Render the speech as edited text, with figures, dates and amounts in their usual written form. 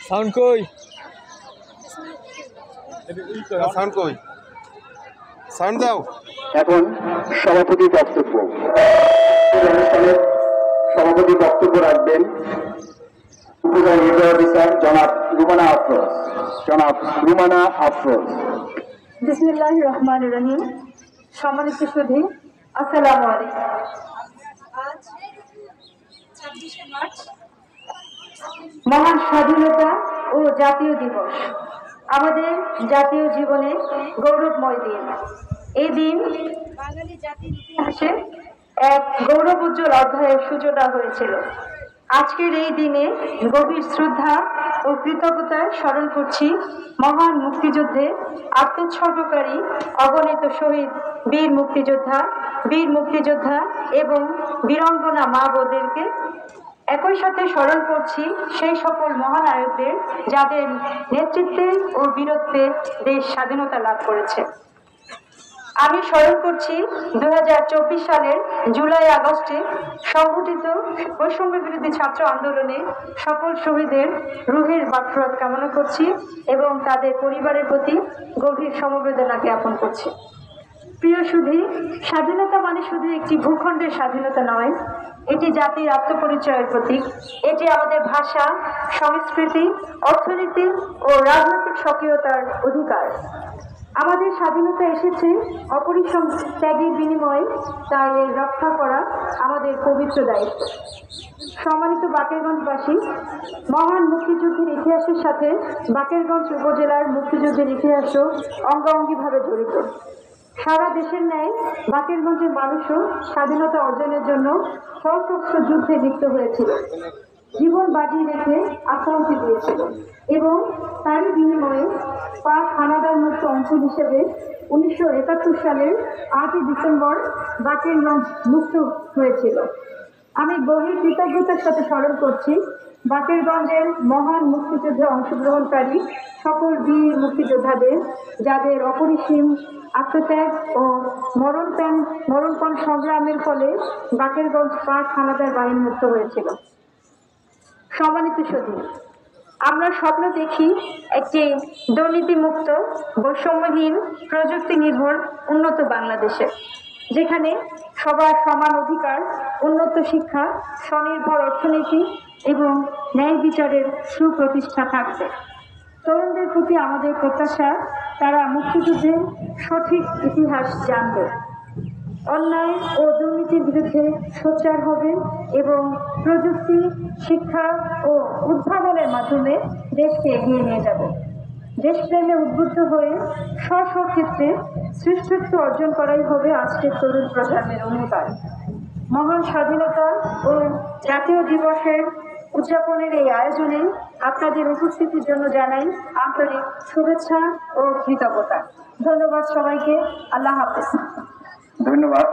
Sound কই sound কই sound দাও। এখন সভাপতি বক্তব্য। অনুষ্ঠানের সভাপতি বক্তব্য রাখবেন উপজেলা নির্বাহী অফিসার জনাব রুমানা আফরোজ। বিসমিল্লাহির রহমানির রহিম। সম্মানিত সুধী, আসসালামু আলাইকুম। আজ 26শে মার্চ মহান স্বাধীনতা ও জাতীয় দিবস, আমাদের জাতীয় জীবনে গৌরবময় দিন। এই দিন বাঙালি জাতির ইতিহাসে এক গৌরবোজ্জ্বল অধ্যায়ের সূচনা হয়েছিল। আজকের এই দিনে গভীর শ্রদ্ধা ও কৃতজ্ঞতায় স্মরণ করছি মহান মুক্তিযুদ্ধে আত্মোৎসর্গকারী অগণিত শহীদ বীর মুক্তিযোদ্ধা এবং বীরাঙ্গনা মা বোনদেরকে। একই সাথে স্মরণ করছি সেই সকল মহানায়কদের যাদের নেতৃত্বে ও বীরত্বে দেশ স্বাধীনতা লাভ করেছে। আমি স্মরণ করছি 2024 সালের জুলাই আগস্টে সংঘটিত বৈষম্য বিরোধী ছাত্র আন্দোলনে সকল শহীদের রুহের মাগফিরাত কামনা করছি এবং তাদের পরিবারের প্রতি গভীর সমবেদনা জ্ঞাপন করছি। প্রিয় সুধী, স্বাধীনতা মানে শুধু একটি ভূখণ্ডের স্বাধীনতা নয়, এটি জাতির আত্মপরিচয়ের প্রতীক। এটি আমাদের ভাষা, সংস্কৃতি, অর্থনীতি ও রাজনৈতিক স্বকীয়তার অধিকার। আমাদের স্বাধীনতা এসেছে অপরিসীম ত্যাগের বিনিময়ে, তাই এর রক্ষা করা আমাদের পবিত্র দায়িত্ব। সম্মানিত বাকেরগঞ্জবাসী, মহান মুক্তিযুদ্ধের ইতিহাসের সাথে বাকেরগঞ্জ উপজেলার মুক্তিযুদ্ধের ইতিহাসও অঙ্গাঙ্গিভাবে জড়িত। সারা দেশের ন্যায় বাকেরগঞ্জের মানুষও স্বাধীনতা অর্জনের জন্য সশস্ত্র যুদ্ধে লিপ্ত হয়েছিল, জীবন বাজি রেখে আত্মাহুতি দিয়েছিল এবং তারই বিনিময়ে পাক হানাদার মুক্ত অঞ্চল হিসেবে 1971 সালের 8ই ডিসেম্বর বাকেরগঞ্জ মুক্ত হয়েছিল। আমি গভীর কৃতজ্ঞতার সাথে স্মরণ করছি বাকেরগঞ্জের মহান মুক্তিযুদ্ধে অংশগ্রহণকারী সকল বীর মুক্তিযোদ্ধাদের, যাদের অপরিসীম আত্মত্যাগ ও মরণপণ সংগ্রামের ফলে বাকেরগঞ্জ পাক হানাদার বাহিনী মুক্ত হয়েছিল। সম্মানিত সুধী, আমরা স্বপ্ন দেখি একটি দুর্নীতিমুক্ত, বৈষম্যহীন, প্রযুক্তি নির্ভর উন্নত বাংলাদেশে, যেখানে সবার সমান অধিকার, উন্নত শিক্ষা, স্বনির্ভর অর্থনীতি এবং ন্যায় বিচারের সুপ্রতিষ্ঠা থাকবে। তরুণদের প্রতি আমাদের প্রত্যাশা, তারা মুক্তিযুদ্ধের সঠিক ইতিহাস জানবে, অন্যায় ও দুর্নীতির বিরুদ্ধে সোচ্চার হবে এবং প্রযুক্তি, শিক্ষা ও উদ্ভাবনের মাধ্যমে দেশকে এগিয়ে নিয়ে যাবে। দেশপ্রেমে উদ্বুদ্ধ হয়ে স্ব ক্ষেত্রে শ্রেষ্ঠত্ব অর্জন করাই হবে আজকের তরুণ প্রজন্মের অঙ্গীকার। মহান স্বাধীনতা ও জাতীয় দিবসের উদযাপনের এই আয়োজনে আপনাদের উপস্থিতির জন্য জানাই আন্তরিক শুভেচ্ছা ও কৃতজ্ঞতা। ধন্যবাদ সবাইকে। আল্লাহ হাফেজ। ধন্যবাদ।